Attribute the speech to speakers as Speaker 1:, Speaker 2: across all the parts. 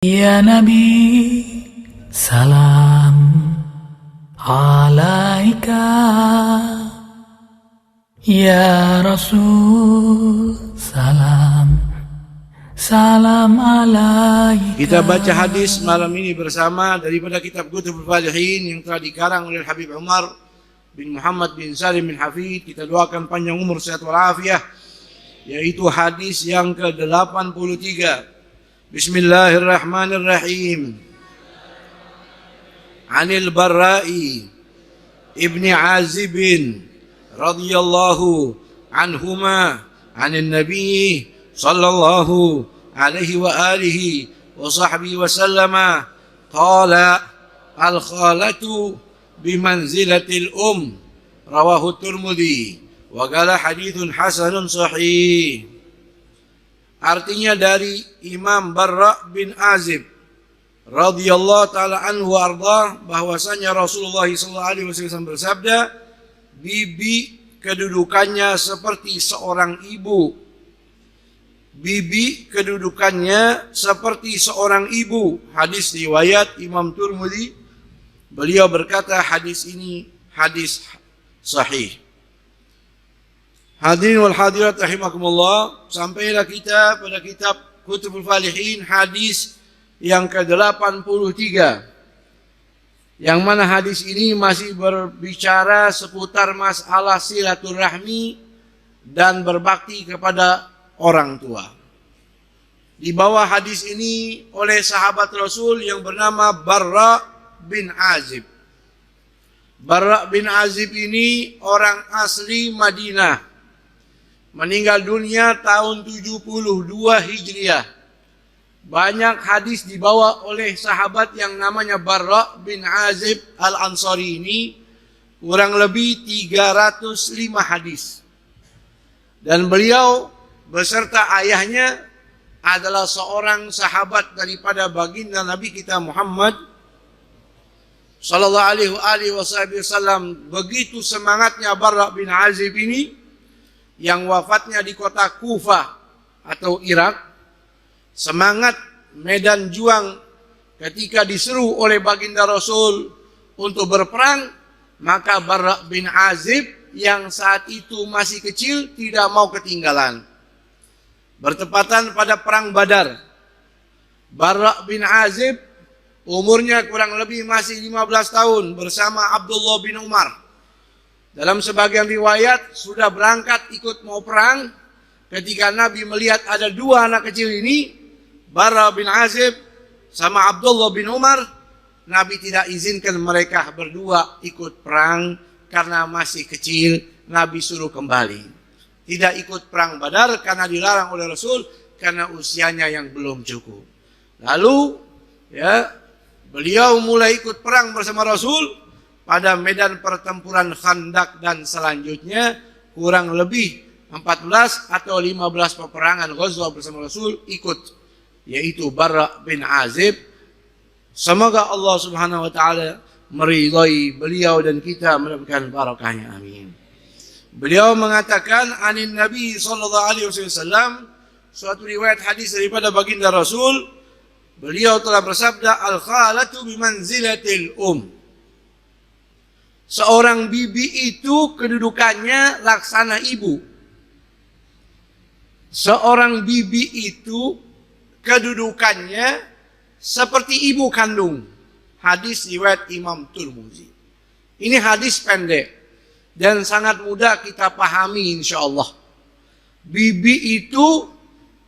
Speaker 1: Ya Nabi, salam alaika. Ya Rasul, salam alaika.
Speaker 2: Kita baca hadis malam ini bersama daripada kitab Kutubul Falihin yang telah dikarang oleh Habib Umar bin Muhammad bin Salim bin Hafid. Kita doakan panjang umur, sehat walafiat, yaitu hadis yang ke-83. Bismillahirrahmanirrahim. Anil Barra'i ibni Azibin radhiyallahu anhuma anin Nabi sallallahu alaihi wa alihi wa sahbihi wa sallama qala al-khalatu bimanzilatil rawahu Tirmidzi wa qala hadithun hasanun sahih. Artinya dari Imam Barra bin Azib radhiyallahu taala anhu arda, bahwasanya Rasulullah sallallahu alaihi wasallam bersabda, bibi kedudukannya seperti seorang ibu. Bibi kedudukannya seperti seorang ibu. Hadis riwayat Imam Tirmidzi. Beliau berkata hadis ini hadis sahih. Hadirin wal hadirat rahimakumullah, sampailah kita pada kitab Kutubul Falihin hadis yang ke-83, yang mana hadis ini masih berbicara seputar masalah silaturahmi dan berbakti kepada orang tua. Di bawah hadis ini oleh sahabat Rasul yang bernama Barra bin Azib. Barra bin Azib ini orang asli Madinah, meninggal dunia tahun 72 Hijriah. Banyak hadis dibawa oleh sahabat yang namanya Barra bin Azib Al-Ansari ini, kurang lebih 305 hadis. Dan beliau beserta ayahnya adalah seorang sahabat daripada baginda Nabi kita Muhammad sallallahu alaihi wasallam. Begitu semangatnya Barra bin Azib ini, yang wafatnya di kota Kufah atau Irak, semangat medan juang ketika diseru oleh baginda Rasul untuk berperang, maka Barra bin Azib yang saat itu masih kecil tidak mau ketinggalan. Bertepatan pada perang Badar, Barra bin Azib umurnya kurang lebih masih 15 tahun bersama Abdullah bin Umar. Dalam sebagian riwayat sudah berangkat ikut mau perang. Ketika Nabi melihat ada dua anak kecil ini, Barra bin Azib sama Abdullah bin Umar, Nabi tidak izinkan mereka berdua ikut perang karena masih kecil. Nabi suruh kembali. Tidak ikut perang Badar karena dilarang oleh Rasul karena usianya yang belum cukup. Lalu beliau mulai ikut perang bersama Rasul pada medan pertempuran Khandak dan selanjutnya, kurang lebih 14 atau 15 peperangan Ghazwa bersama Rasul ikut, yaitu Barra bin Azib. Semoga Allah Subhanahu wa taala meridai beliau dan kita mendapatkan barakahnya, amin. Beliau mengatakan anin Nabi sallallahu alaihi wasallam, suatu riwayat hadis daripada baginda Rasul, beliau telah bersabda, al-khalatu bimanzilatil Seorang bibi itu kedudukannya laksana ibu. Seorang bibi itu kedudukannya seperti ibu kandung. Hadis riwayat Imam Tirmidzi. Ini hadis pendek dan sangat mudah kita pahami insyaallah. Bibi itu,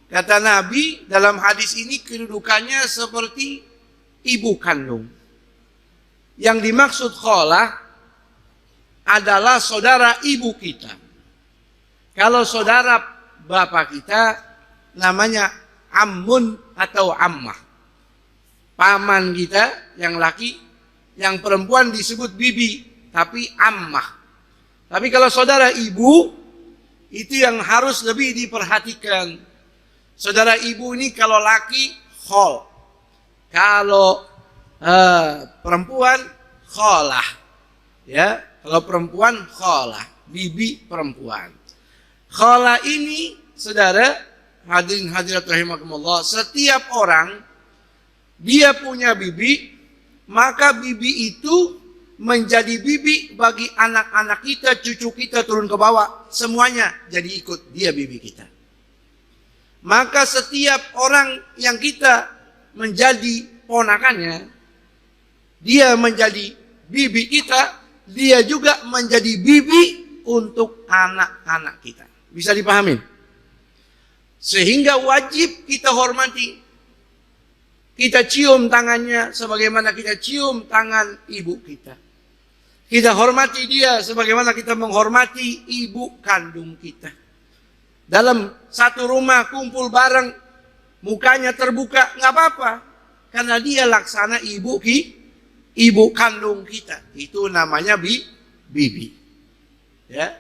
Speaker 2: kata Nabi dalam hadis ini, kedudukannya seperti ibu kandung. Yang dimaksud khalah adalah saudara ibu kita. Kalau saudara bapak kita namanya ammun atau ammah. Paman kita yang laki, yang perempuan disebut bibi, tapi ammah. Tapi kalau saudara ibu, itu yang harus lebih diperhatikan. Saudara ibu ini kalau laki khol, kalau perempuan kholah, ya. Kalau perempuan khalah, bibi perempuan. Khalah ini, saudara, hadirin hadirat rahimakumullah, setiap orang dia punya bibi, maka bibi itu menjadi bibi bagi anak-anak kita, cucu kita turun ke bawah. Semuanya jadi ikut dia bibi kita. Maka setiap orang yang kita menjadi ponakannya, dia menjadi bibi kita, dia juga menjadi bibi untuk anak-anak kita. Bisa dipahami? Sehingga wajib kita hormati. Kita cium tangannya sebagaimana kita cium tangan ibu kita. Kita hormati dia sebagaimana kita menghormati ibu kandung kita. Dalam satu rumah kumpul bareng, mukanya terbuka, nggak apa-apa. Karena dia laksana ibu kandung kita. Itu namanya bibi. Ya.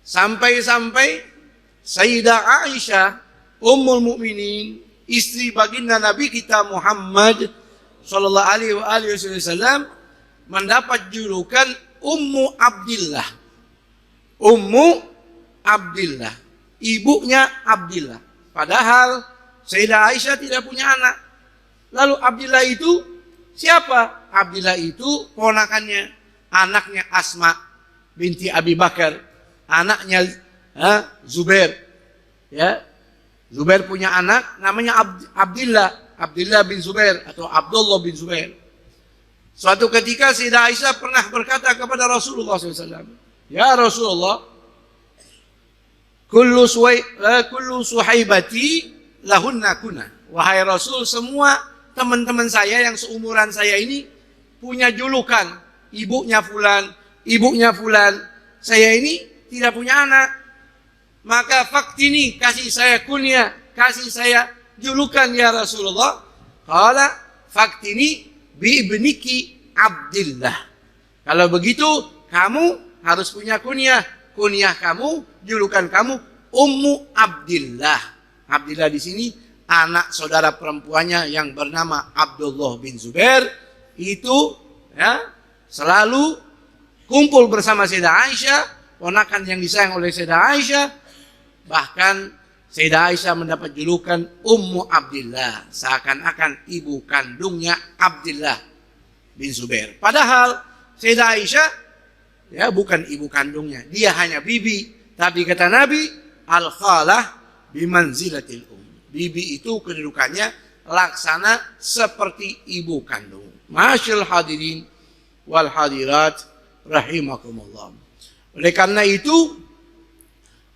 Speaker 2: Sampai-sampai Sayyidah Aisyah Ummul Mukminin, istri baginda Nabi kita Muhammad sallallahu alaihi wasallam, mendapat julukan Ummu Abdillah. Ummu Abdillah, ibunya Abdillah. Padahal Sayyidah Aisyah tidak punya anak. Lalu Abdillah itu siapa? Abdillah itu ponakannya, anaknya Asma binti Abi Bakar, anaknya Zubair. Ya, Zubair punya anak namanya Abdillah bin Zubair atau Abdullah bin Zubair. Suatu ketika Sayyidah Aisyah pernah berkata kepada Rasulullah SAW, ya Rasulullah, kullu suhaibati lahunna kuna. Wahai Rasul, semua teman-teman saya yang seumuran saya ini punya julukan. Ibunya fulan. Saya ini tidak punya anak. Maka faktini, kasih saya kunyah, kasih saya julukan ya Rasulullah. Qala faktini bi ibniki Abdillah. Kalau begitu kamu harus punya kunyah. Kunyah kamu, julukan kamu Ummu Abdillah. Abdillah di sini anak saudara perempuannya yang bernama Abdullah bin Zubair itu ya selalu kumpul bersama Sayyidah Aisyah, ponakan yang disayang oleh Sayyidah Aisyah. Bahkan Sayyidah Aisyah mendapat julukan Ummu Abdillah, seakan-akan ibu kandungnya Abdillah bin Zubair. Padahal Sayyidah Aisyah ya bukan ibu kandungnya, dia hanya bibi. Tapi kata Nabi, al-khalah bimanzilatil bibi itu kedudukannya laksana seperti ibu kandung. Masyaallah hadirin wal hadirat rahimakumullah. Oleh karena itu,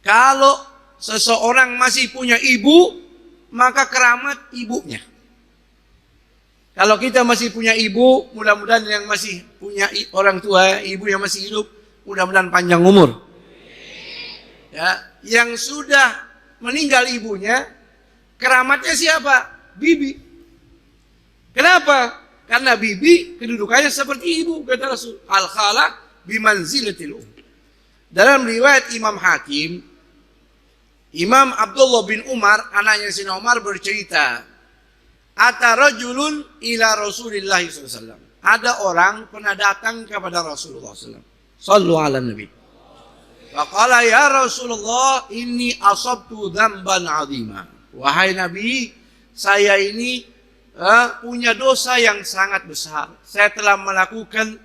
Speaker 2: kalau seseorang masih punya ibu, maka keramat ibunya. Kalau kita masih punya ibu, mudah-mudahan yang masih punya orang tua, ibu yang masih hidup, mudah-mudahan panjang umur. Ya, yang sudah meninggal ibunya, keramatnya siapa? Bibi. Kenapa? Karena bibi kedudukannya seperti ibu, kata Rasul. Al-khala bimanzilatil Dalam riwayat Imam Hakim, Imam Abdullah bin Umar, anaknya Sayyidina Umar bercerita, ata rajulun ila Rasulillah SAW. Ada orang pernah datang kepada Rasulullah SAW. Sallu ala Nabi. Faqala ya Rasulullah, inni asabtu dzamban 'azima. Wahai Nabi, saya ini punya dosa yang sangat besar. Saya telah melakukan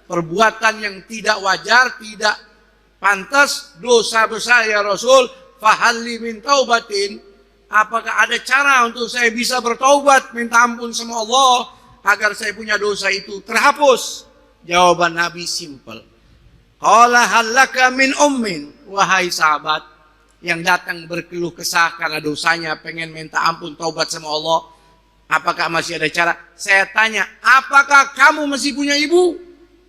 Speaker 2: perbuatan yang tidak wajar, tidak pantas, dosa besar ya Rasul. Fahalli min taubatin. Apakah ada cara untuk saya bisa bertaubat, minta ampun sama Allah agar saya punya dosa itu terhapus? Jawaban Nabi simple. Qala halaka min ummin. Wahai sahabat yang datang berkeluh kesah karena dosanya, pengen minta ampun, taubat sama Allah, apakah masih ada cara? Saya tanya, apakah kamu masih punya ibu?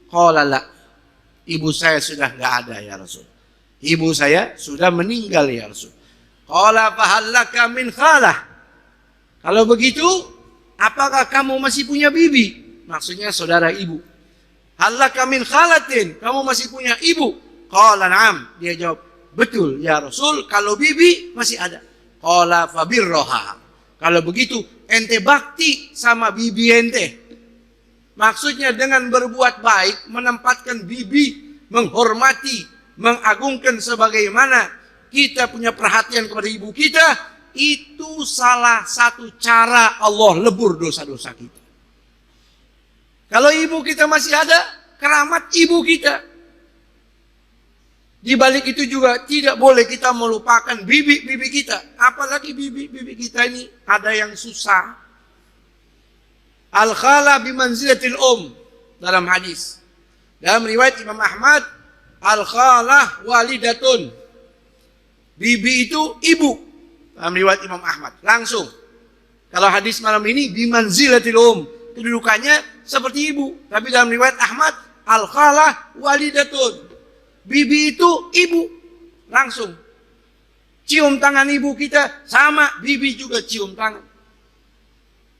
Speaker 2: Qala la. Ibu saya sudah enggak ada ya Rasul. Ibu saya sudah meninggal ya Rasul. Qala fahallaka min khalah. Kalau begitu, apakah kamu masih punya bibi? Maksudnya saudara ibu. Hallaka min khalatin. Kamu masih punya ibu? Qala na'am. Dia jawab, betul ya Rasul, kalau bibi masih ada. Qala fabirroha. Kalau begitu, ente bakti sama bibi ente. Maksudnya dengan berbuat baik, menempatkan bibi, menghormati, mengagungkan sebagaimana kita punya perhatian kepada ibu kita, itu salah satu cara Allah lebur dosa-dosa kita. Kalau ibu kita masih ada, keramat ibu kita. Di balik itu juga tidak boleh kita melupakan bibi-bibi kita. Apalagi bibi-bibi kita ini ada yang susah. Al-khala bimanzilatil dalam hadis. Dalam riwayat Imam Ahmad, al-khalah walidatun. Bibi itu ibu. Dalam riwayat Imam Ahmad. Langsung. Kalau hadis malam ini, bimanzilatil kedudukannya seperti ibu. Tapi dalam riwayat Ahmad, al-khalah walidatun. Bibi itu ibu. Langsung. Cium tangan ibu kita, sama bibi juga cium tangan.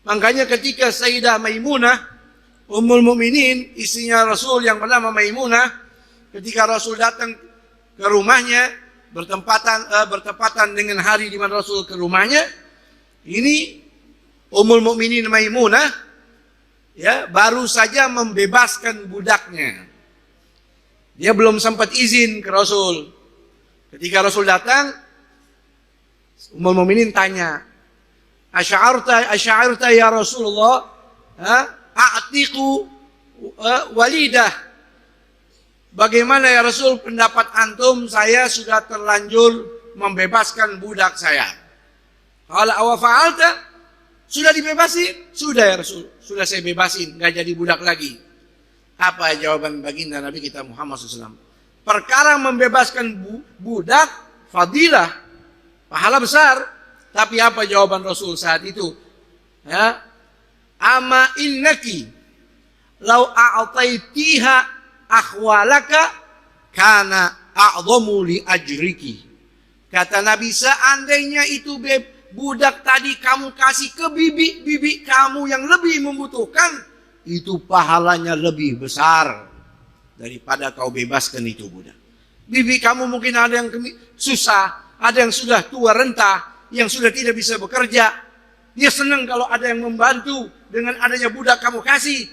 Speaker 2: Makanya ketika Sayyidah Maimunah, Ummul Mukminin, istrinya Rasul yang bernama Maimunah, ketika Rasul datang ke rumahnya, bertepatan dengan hari di mana Rasul ke rumahnya, ini Ummul Mukminin Maimunah ya baru saja membebaskan budaknya. Dia belum sempat izin ke Rasul. Ketika Rasul datang, Ummul Mukminin tanya, Asy'arta ya Rasulullah, a'tiqu walidah. Bagaimana ya Rasul pendapat antum, saya sudah terlanjur membebaskan budak saya. Qala awa fa'alta? Sudah dibebasin? Sudah ya Rasul, sudah saya bebasin, enggak jadi budak lagi. Apa jawaban baginda Nabi kita Muhammad SAW? Perkara membebaskan budak, fadilah, pahala besar. Tapi apa jawaban Rasul saat itu? Ya, ama innaki law a'taitiha akhwalaka kana a'dhamu li ajriki. Kata Nabi, seandainya itu budak tadi kamu kasih ke bibi kamu yang lebih membutuhkan, itu pahalanya lebih besar daripada kau bebaskan itu budak. Bibi kamu mungkin ada yang susah, ada yang sudah tua renta, yang sudah tidak bisa bekerja. Dia senang kalau ada yang membantu dengan adanya budak kamu kasih.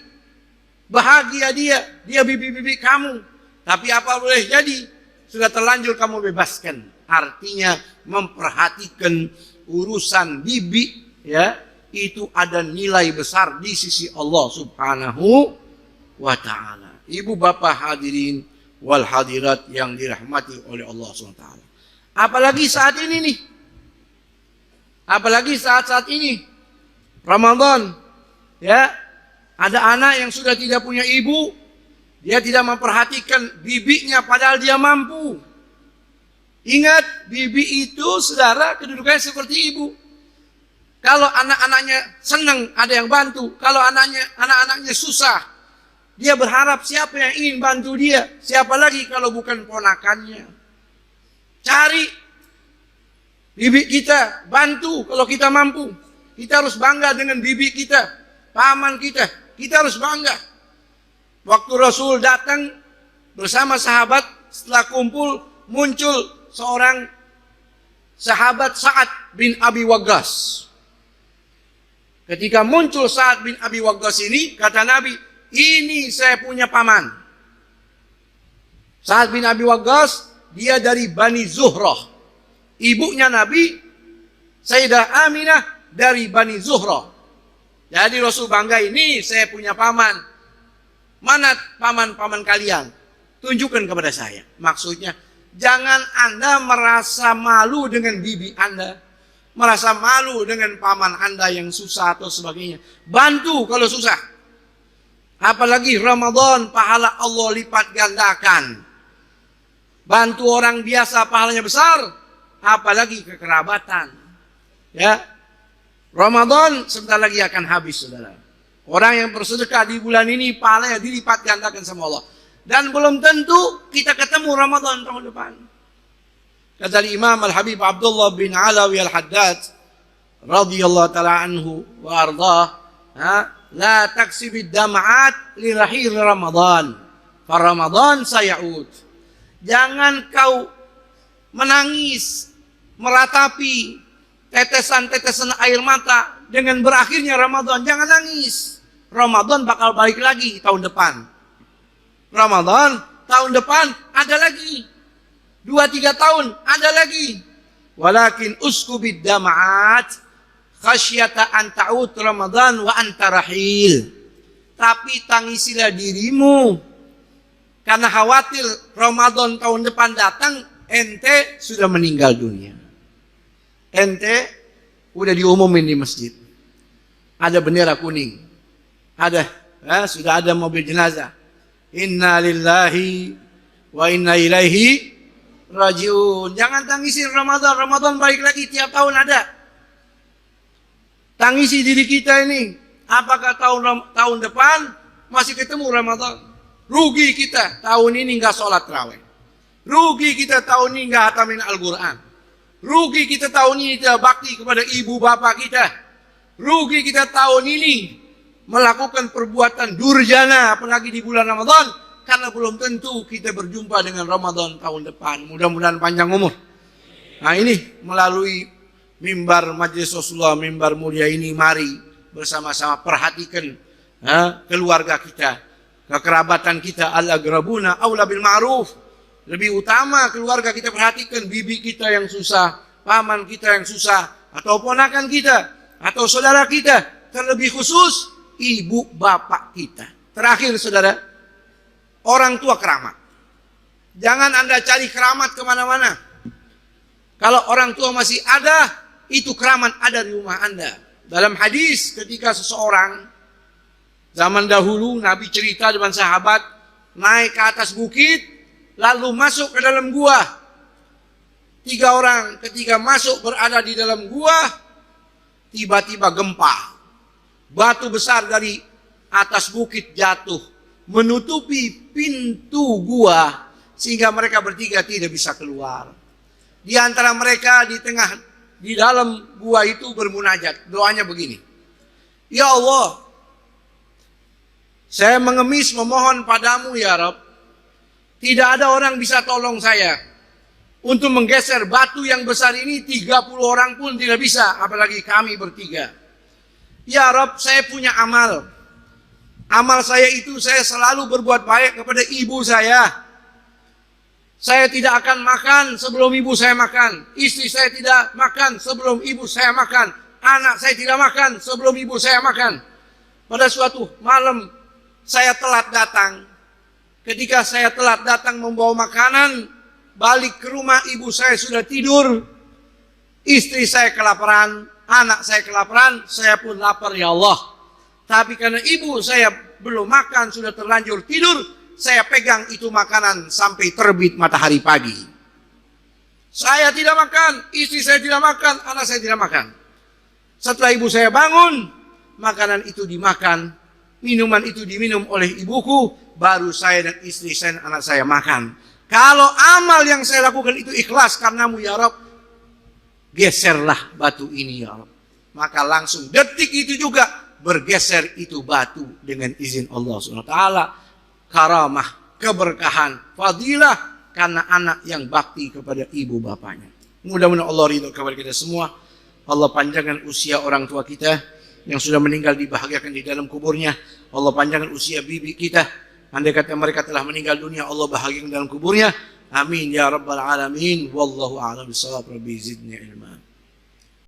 Speaker 2: Bahagia dia bibi-bibi kamu. Tapi apa boleh jadi, sudah terlanjur kamu bebaskan. Artinya memperhatikan urusan bibi, ya, itu ada nilai besar di sisi Allah Subhanahu wa ta'ala. Ibu bapak hadirin wal hadirat yang dirahmati oleh Allah Subhanahu wa ta'ala. Apalagi saat ini nih. Apalagi saat-saat ini. Ramadan. Ya. Ada anak yang sudah tidak punya ibu. Dia tidak memperhatikan bibinya padahal dia mampu. Ingat, bibi itu saudara kedudukannya seperti ibu. Kalau anak-anaknya senang ada yang bantu, kalau anak-anaknya susah, dia berharap siapa yang ingin bantu dia. Siapa lagi kalau bukan ponakannya. Cari bibi kita, bantu kalau kita mampu. Kita harus bangga dengan bibi kita, paman kita. Kita harus bangga. Waktu Rasul datang bersama sahabat, setelah kumpul, muncul seorang sahabat Sa'ad bin Abi Waqqas. Ketika muncul Sa'ad bin Abi Waqqas ini, kata Nabi, ini saya punya paman. Sa'ad bin Abi Waqqas, dia dari Bani Zuhrah. Ibunya Nabi, Sayyidah Aminah, dari Bani Zuhrah. Jadi Rasul bangga, ini saya punya paman. Mana paman-paman kalian? Tunjukkan kepada saya. Maksudnya, jangan Anda merasa malu dengan bibi Anda. Merasa malu dengan paman Anda yang susah atau sebagainya. Bantu kalau susah. Apalagi Ramadan, pahala Allah lipat gandakan. Bantu orang biasa pahalanya besar. Apalagi kekerabatan. Ya, Ramadan sebentar lagi akan habis, saudara. Orang yang bersedekah di bulan ini pahalanya dilipat gandakan sama Allah. Dan belum tentu kita ketemu Ramadan tahun depan. Kata Imam Al-Habib Abdullah bin Alawi Al-Haddad radhiyallahu ta'ala anhu wa ardhah, la taksibid dam'at li rahil Ramadan, fa Ramadan saya'ud. Jangan kau menangis, meratapi tetesan-tetesan air mata dengan berakhirnya Ramadan. Jangan nangis. Ramadan bakal balik lagi tahun depan. Ramadan tahun depan ada lagi. 2-3 tahun ada lagi. Walakin uskubid dama'at khasyata an ta'ud Ramadan wa anta rahil. Tapi tangisilah dirimu karena khawatir Ramadan tahun depan datang, ente sudah meninggal dunia. Ente udah diumumin di masjid. Ada bendera kuning. Ada, sudah ada mobil jenazah. Inna lillahi wa inna ilaihi rajiun. Jangan tangisin Ramadan. Ramadan balik lagi tiap tahun ada. Tangisi diri kita ini. Apakah tahun depan masih ketemu Ramadan? Rugi kita tahun ini nggak sholat tarawih. Rugi kita tahun ini nggak hatamin Al-Quran. Rugi kita tahun ini tidak bakti kepada ibu bapak kita. Rugi kita tahun ini melakukan perbuatan durjana apalagi di bulan Ramadan, karena belum tentu kita berjumpa dengan Ramadan tahun depan. Mudah-mudahan panjang umur. Nah ini melalui mimbar Majelis Rasulullah, mimbar mulia ini, mari bersama-sama perhatikan keluarga kita, kekerabatan kita. Al-agrabuna aula bil ma'ruf. Lebih utama keluarga kita perhatikan, bibi kita yang susah, paman kita yang susah, atau ponakan kita, atau saudara kita, terlebih khusus ibu bapak kita. Terakhir saudara, orang tua keramat. Jangan Anda cari keramat kemana-mana. Kalau orang tua masih ada, itu keramat ada di rumah Anda. Dalam hadis ketika seseorang, zaman dahulu Nabi cerita dengan sahabat, naik ke atas bukit, lalu masuk ke dalam gua. 3 orang ketika masuk berada di dalam gua, tiba-tiba gempa. Batu besar dari atas bukit jatuh, menutupi pintu gua, sehingga mereka bertiga tidak bisa keluar. Di antara mereka di dalam gua itu bermunajat. Doanya begini. Ya Allah, saya mengemis memohon padamu ya Rabb. Tidak ada orang bisa tolong saya untuk menggeser batu yang besar ini. 30 orang pun tidak bisa, apalagi kami bertiga. Ya Rabb, saya punya amal. Amal saya itu saya selalu berbuat baik kepada ibu saya. Saya tidak akan makan sebelum ibu saya makan. Istri saya tidak makan sebelum ibu saya makan. Anak saya tidak makan sebelum ibu saya makan. Pada suatu malam saya telat datang. Ketika saya telat datang membawa makanan, balik ke rumah ibu saya sudah tidur. Istri saya kelaparan, anak saya kelaparan, saya pun lapar ya Allah. Tapi karena ibu saya belum makan, sudah terlanjur tidur, saya pegang itu makanan sampai terbit matahari pagi. Saya tidak makan, istri saya tidak makan, anak saya tidak makan. Setelah ibu saya bangun, makanan itu dimakan, minuman itu diminum oleh ibuku, baru saya dan istri saya dan anak saya makan. Kalau amal yang saya lakukan itu ikhlas karenamu ya Rabb, geserlah batu ini ya Rabb. Maka langsung detik itu juga bergeser itu batu dengan izin Allah SWT. Karamah, keberkahan, fadilah karena anak yang bakti kepada ibu bapaknya. Mudah-mudahan Allah ridho kepada kita semua. Allah panjangkan usia orang tua kita yang sudah meninggal, dibahagiakan di dalam kuburnya. Allah panjangkan usia bibi kita. Andai kata mereka telah meninggal dunia, Allah bahagiakan dalam kuburnya. Amin ya rabbal alamin. Wallahu a'lam bishawab. Rabbi zidni ilma.